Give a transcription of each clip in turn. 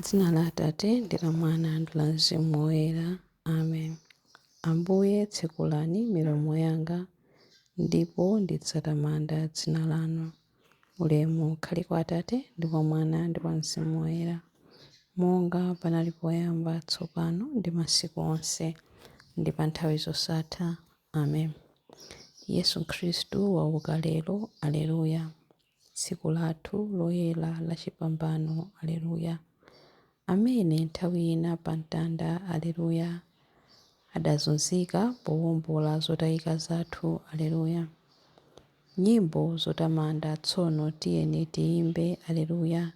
Dzina la Atate ndi la Mwana ndi la Mzimu Woyera. Amen. Ambuye tsekulani milomo yanga, ndipo ndidzatamanda dzina lanu. Ulemu ukhale kwa Atate ndi kwa Mwana ndi kwa Mzimu Woyera, monga panali poyamba, tsopano ndi masiku onse, ndi pa nthawi zosatha. Amen. Yesu Khristu wauka lero. Aleluya. Tsiku lathu loyera la chipambano. Aleluya. Amene nthawi ina pa mtanda. Aleluya. Adazunzika powombola zotayika zathu. Aleluya. Nyimbo zotamanda tsono tiyeni tiyimbe. Aleluya.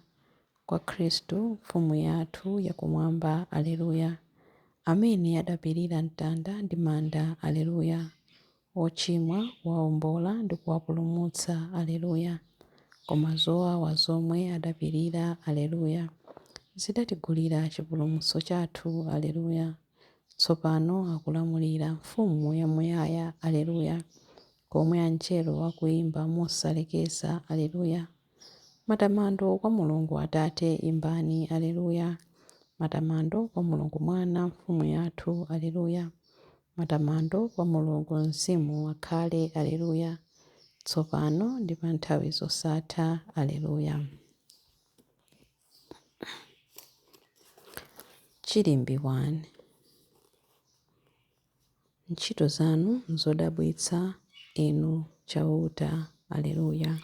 Kwa Khristu mfumu yathu yakumwamba. Aleluya. Amene adapirira mtanda ndi manda. Aleluya. Ochimwa wawombola ndi kuwapulumutsa. Aleluya. Koma zowawa zomwe adapirira. Aleluya. Zidatigulira chipulumutso chathu. Aleluya. Tsopano akulamulira mfumu yamuyaya. Aleluya. Komwe angelo akuyimba mosalekeza. Aleluya. Matamando kwa Mulungu Atate, imbani. Aleluya. Matamando kwa Mulungu Mwana mfumu yathu. Aleluya. Matamando kwa Mulungu Mzimu akhale. Aleluya. Tsopano ndi pa nthawi zosatha. Aleluya. Chilimbi 1. Ntchito zanu nzodabwitsa, inu chauta. Aleluya.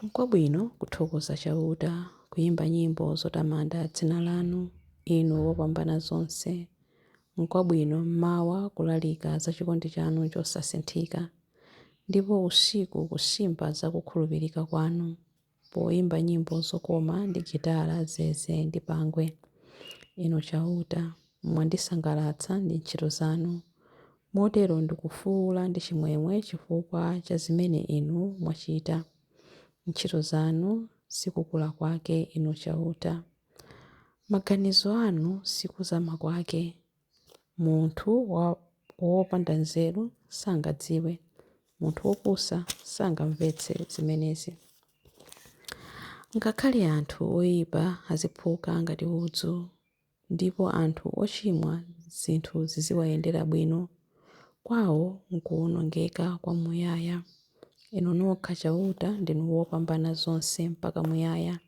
N'kwabwino kuthokoza chauta, kuyimba nyimbo zotamanda dzina lanu, inu wopambana zonse. N'kwabwino mmawa kulalika za chikondi chanu chosasinthika, ndipo usiku kusimba za kukhulupirika kwanu, poyimba nyimbo zokoma ndi gitara, zeze ndi pangwe. Inu chauta, mwandisangalatsa ndi ntchito zanu, motero ndikufuwula ndi chimwemwe chifukwa cha zimene inu mwachita. Ntchito zanu sikukula kwake, inu chauta. Maganizo anu sikuzama kwake. Munthu wopanda nzeru sangadziwe, munthu wopusa sangamvetse zimenezi. Ngakhale anthu oyipa aziphuka ngati udzu, ndipo anthu ochimwa zinthu ziziwayendera bwino, kwawo nkuwonongeka kwamuyaya. Inu nokha chauta ndinu wopambana zonse mpaka muyaya.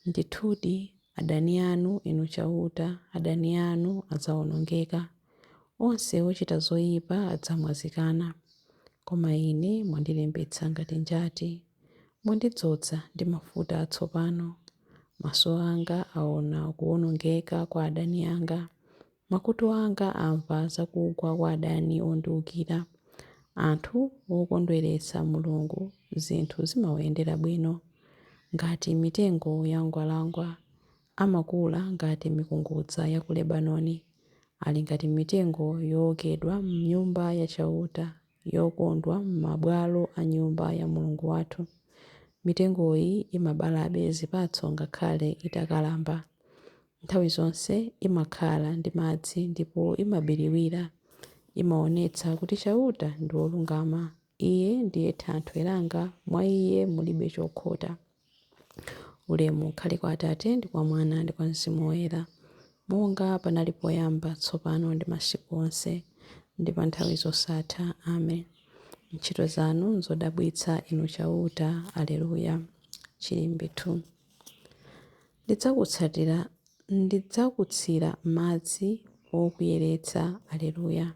Ndithudi adani anu, inu chauta, adani anu adzawonongeka. Onse ochita zoyipa adzamwazikana. Koma ine mwandilembetsa ngati njati, mwandidzoza ndi mafuta atsopano. Maso anga aona kuwonongeka kwa adani anga, makutu anga amva zakugwa kwa adani ondiwukira. Anthu okondweretsa Mulungu zinthu zimawayendera bwino, ngati mitengo ya ngwalangwa. Amakula ngati mikungudza ya ku Lebanoni, ali ngati mitengo yookedwa m'nyumba ya chauta, yokondwa m'mabwalo a nyumba ya Mulungu wathu. Mitengoyi imabalabe zipatso ngakhale itakalamba. Nthawi zonse imakhala ndi madzi ndipo imabiriwira. Imaonetsa kuti chauta ndi wolungama. Iye ndiye thanthwe langa, mwa iye mulibe chokhota. Ulemu ukhale kwa Atate ndi kwa Mwana ndi kwa Mzimu Woyera, monga panali poyamba, tsopano ndi masiku onse, ndi pa nthawi zosatha. Amen. Ntchito zanu nzodabwitsa, inu chauta. Aleluya. Chilimbi 2. Ndidzakutsira madzi okuyeretsa. Aleluya.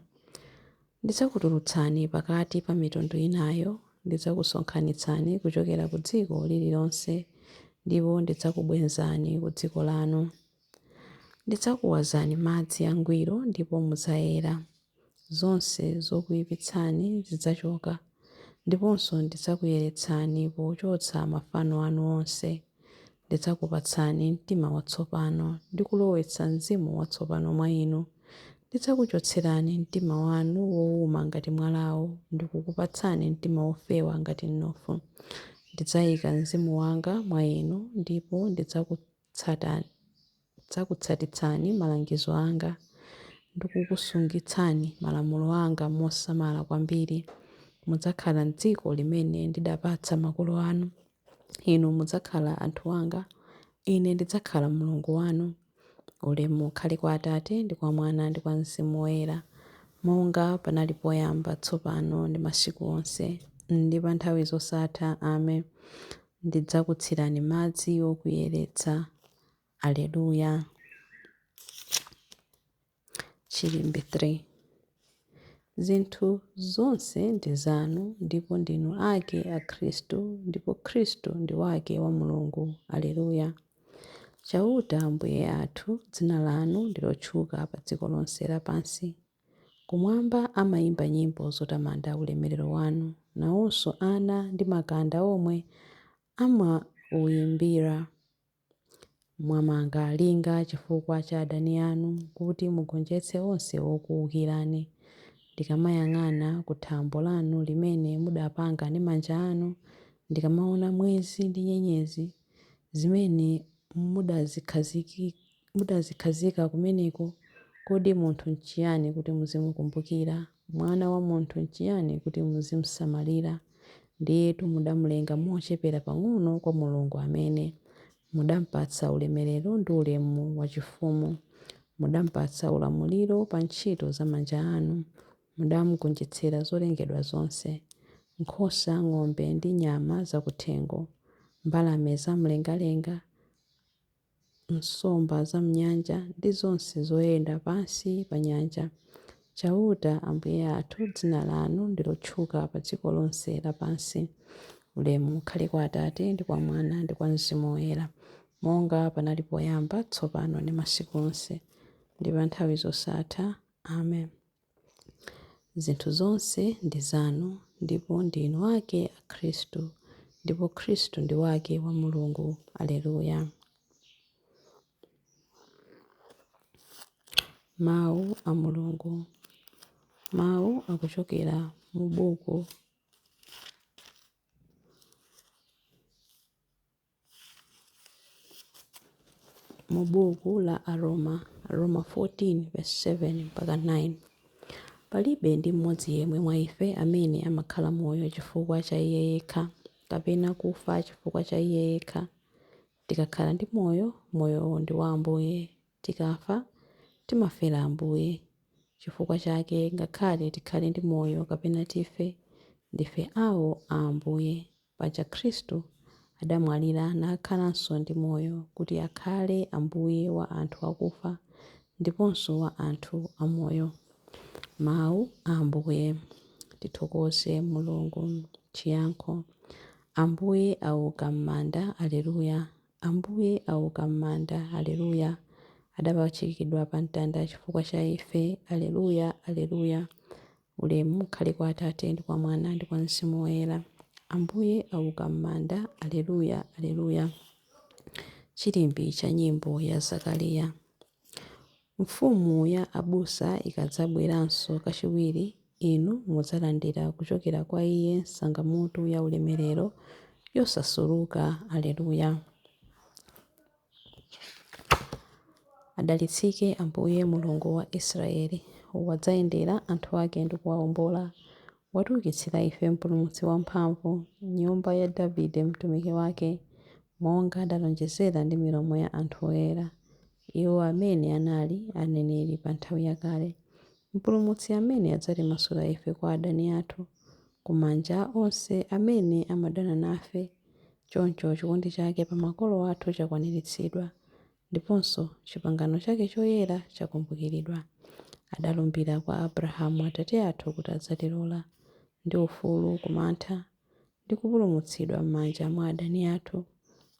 Ndidzakutulutsani pakati pa mitundu inayo, ndidzakusonkhanitsani kuchokera ku dziko lililonse, ndipo ndidzakubwezani ku dziko lanu. Ndidzakuwazani madzi angwiro ndipo mudzayera. Zonse zokuyipitsani zidzachoka, ndiponso ndidzakuyeretsani pochotsa mafano anu onse. Ndidzakupatsani mtima watsopano ndi kulowetsa mzimu watsopano mwa inu. Ndidzakuchotserani mtima wanu wowuma ngati mwalawu, ndikukupatsani mtima wofewa ngati mnofu. Ndidzayika mzimu wanga mwa inu, ndipo ndidzakutsatitsani malangizo anga, ndikukusungitsani malamulo anga mosamala kwambiri. Mudzakhala m'dziko limene ndidapatsa makolo anu. Inu mudzakhala anthu anga, Ine ndidzakhala Mulungu wanu. Ulemu ukhale kwa Atate ndi kwa Mwana ndi kwa Mzimu Woyera, monga panali poyamba, tsopano ndi masiku onse, ndi pa nthawi zosatha. Amen. Ndidzakutsirani madzi okuyeretsa. Aleluya. Chilimbe 3. Zinthu zonse ndi zanu, ndipo ndinu ake a Khristu, ndipo Khristu ndi wake wa Mulungu. Aleluya. Chauta Ambuye athu, dzina lanu ndilotchuka pa dziko lonse lapansi. Kumwamba amayimba nyimbo zotamanda ulemerero wanu, nawonso ana ndi makanda omwe amauyimbira. Mwamanga linga chifukwa cha adani anu, kuti mugonjetse onse okuwukirani. Ndikamayang'ana ku thambo lanu limene mudapanga ndi manja anu, ndikamaona mwezi ndi nyenyezi zimene mudazikhazika kumeneko, kodi munthu n'chiyani kuti muzimukumbukira? Mwana wa munthu n'chiyani kuti muzimusamalira? Ndiyetu mudamulenga mochepera pang'ono kwa Mulungu amene mudampatsa ulemerero ndi ulemu wachifumu. Mudampatsa ulamuliro pa ntchito za manja anu. Mudamugonjetsera zolengedwa zonse, nkhosa, ng'ombe ndi nyama zakuthengo, mbalame zamlengalenga, nsomba za mnyanja ndi zonse zoyenda pansi pa nyanja. Chauta Ambuye athu, dzina lanu ndilotchuka pa dziko lonse lapansi. Ulemu ukhale kwa Atate ndi kwa Mwana ndi kwa Mzimu Woyera, monga panali poyamba, tsopano ndi masiku onse, ndi pa nthawi zosatha. Amen. Zinthu zonse ndi zanu, ndipo ndinu ake a Khristu, ndipo Khristu ndi wake wa Mulungu. Aleluya. Mawu a Mulungu. Mawu akuchokera mu buku la Aroma 14:7-9. Palibe ndi mmodzi yemwe mwa ife amene amakhala moyo chifukwa cha iye yekha, kapena kufa chifukwa cha iye yekha. Tikakhala ndi moyo, moyowo ndi wa Ambuye. Tikafa, timafera Ambuye. Chifukwa chake, ngakhale tikhale ndi moyo kapena tife, ndife awo a Ambuye. Paja Khristu adamwalira nakhalanso ndi moyo, kuti akhale Ambuye wa anthu akufa ndiponso wa anthu amoyo. Mawu a Ambuye. Tithokoze Mulungu. Chiyankho: Ambuye auka m'manda. Aleluya. Ambuye auka m'manda. Aleluya. Adapachikidwa pa mtanda chifukwa cha ife. Aleluya. Aleluya. Ulemu ukhale kwa Atate ndi kwa Mwana ndi kwa Mzimu Woyera. Ambuye auka m'manda. Aleluya. Aleluya. Chilimbi cha nyimbo ya Zakariya. Mfumu ya abusa ikadzabweranso kachiwiri, inu mudzalandira kuchokera kwa iye sangamutu ya ulemerero yosasuluka. Aleluya. Adalitsike Ambuye Mulungu wa Israeli, wadzayendera anthu ake ndi kuwawombola. Watiukitsira ife mpulumutsi wamphamvu, nyumba ya Davide mtumiki wake, monga adalonjezera ndi milomo ya anthu oyera, iwo amene anali aneneri pa nthawi yakale. Mpulumutsi amene adzatimasula ife kwa adani athu, ku manja onse amene amadana nafe. Choncho chikondi chake pa makolo athu chakwaniritsidwa, ndiponso chipangano chake choyera chakumbukiridwa. Adalumbira kwa Abrahamu atate athu kuti adzatilola ndi ufulu kumantha ndi kupulumutsidwa m'manja mwa adani athu,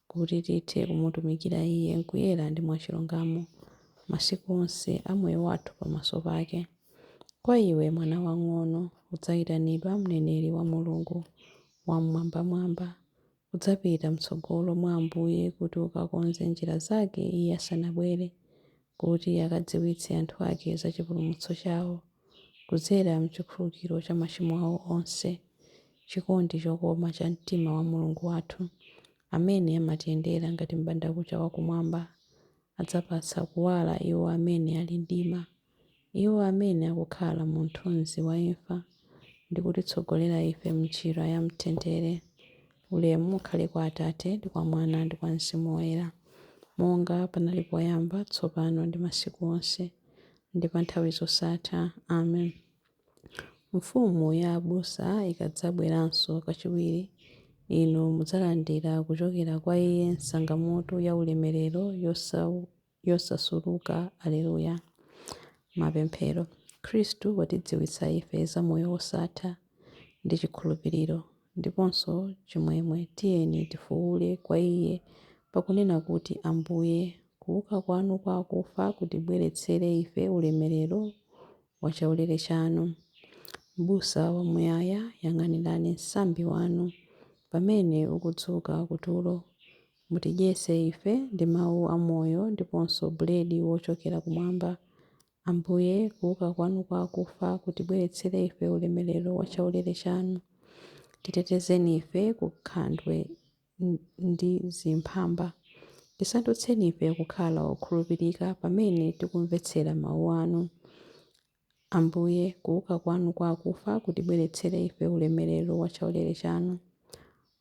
kuti tithe kumutumikira iye nkuyera ndi mwachilungamo masiku onse a moyo wathu pamaso pake. Kwa iwe mwana wang'ono, udzayitanidwa mneneri wa Mulungu wamwambamwamba. Udzapita mtsogolo mwa Ambuye kuti ukakonze njira zake iye asanabwere, kuti akadziwitse anthu ake za chipulumutso chawo, kudzera mchikhululukiro cha machimo awo onse. Chikondi chokoma cha mtima wa Mulungu wathu, amene amatiyendera ngati m'bandakucha wakumwamba, adzapatsa kuwala iwo amene ali mdima, iwo amene akukhala mu mthunzi wa imfa, ndi kutitsogolera ife m'njira ya mtendere. Ulemu ukhale kwa Atate ndi kwa Mwana ndi kwa Mzimu Woyera, monga panali poyamba, tsopano ndi masiku onse, ndi pa nthawi zosatha. Amen. Mfumu ya abusa ikadzabweranso kachiwiri, inu mudzalandira kuchokera kwa iye nsangamoto ya ulemerero yosasuluka. Aleluya. Mapemphero. Khristu watidziwitsa ife za moyo wosatha ndi chikhulupiriro ndiponso chimwemwe. Tiyeni tifuwule kwa iye pakunena kuti, Ambuye, kuuka kwanu kwa akufa kutibweretsere ife ulemerero wa chaulere chanu. M'busa wamuyaya, yang'anirani msambi wanu pamene ukudzuka kutulo. Mutidyetse ife ndi mawu amoyo ndiponso buledi wochokera kumwamba. Ambuye, kuuka kwanu kwa akufa kutibweretsere ife ulemerero wa chaulere chanu. Titetezeni ife ku nkhandwe ndi zimphamba. Tisandutseni ife kukhala okhulupirika pamene tikumvetsera mawu anu. Ambuye, kuuka kwanu kwa akufa kutibweretsere ife ulemerero wa chaulere chanu.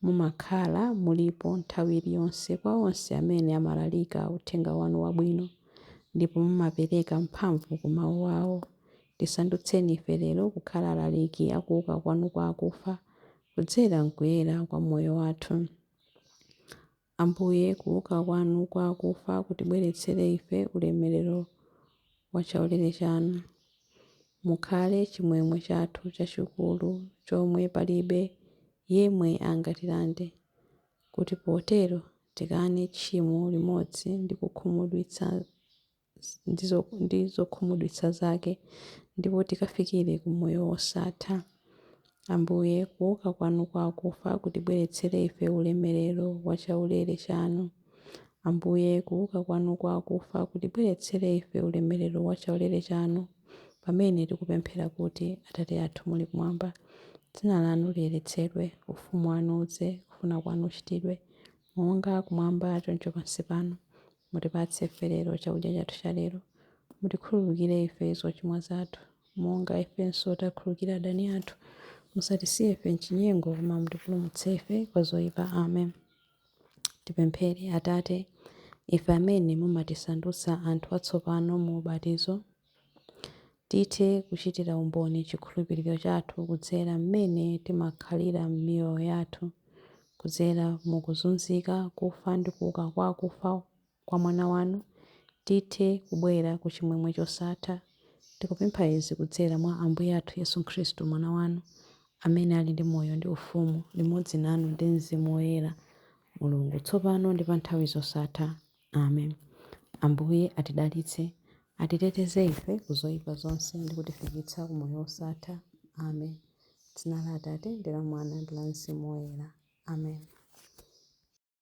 Mumakhala mulipo nthawi iliyonse kwa onse amene amalalika uthenga wanu wabwino, ndipo mumapereka mphamvu ku mawu awo. Tisandutseni ife lero kukhala alaliki akuuka kwanu kwa akufa kudzera mkuyera kwa moyo wathu. Ambuye, kuuka kwanu kwa akufa kutibweretsere ife ulemerero wa chaulere chanu. Mukhale chimwemwe chathu chachikulu chomwe palibe yemwe angatilande, kuti potero tikane tchimo limodzi ndi zokhumudwitsa zake, ndipo tikafikire ku moyo wosatha. Ambuye, kuuka kwanu kwa akufa kutibweretsere ife ulemerero wa chaulere chanu. Ambuye, kuuka kwanu kwa akufa kutibweretsere ife ulemerero wa chaulere chanu. Pamene tikupemphera kuti, Atate athu muli kumwamba, dzina lanu liyeretsedwe, ufumu wanu udze, kufuna kwanu kuchitidwe monga kumwamba choncho pansi pano. Mutipatse ife lero chakudya chathu cha lero. Mutikhululukire ife zochimwa zathu monga ifenso takhululukira adani athu. Musatisiye ife m'chinyengo, koma mutipulumutse ife kwa zoyipa. Amen. Tipemphere. Atate, ife amene mumatisandutsa anthu atsopano mu ubatizo, tithe kuchitira umboni chikhulupiriro chathu kudzera mmene timakhalira m'miyoyo yathu, kudzera mukuzunzika, kufa ndi kuuka kwa akufa kwa mwana wanu. Tithe kubwera ku chimwemwe chosatha. Tikupempha izi kudzera mwa Ambuye athu Yesu Khristu mwana wanu, amene ali ndi moyo ndi ufumu limodzi nanu ndi Mzimu Woyera, Mulungu tsopano ndi pa nthawi zosatha. Amen. Ambuye atidalitse, atiteteze ife ku zoyipa zonse ndi kutifikitsa ku moyo wosatha. Amen. Dzina la Atate ndi la Mwana ndi la Mzimu Woyera. Amen.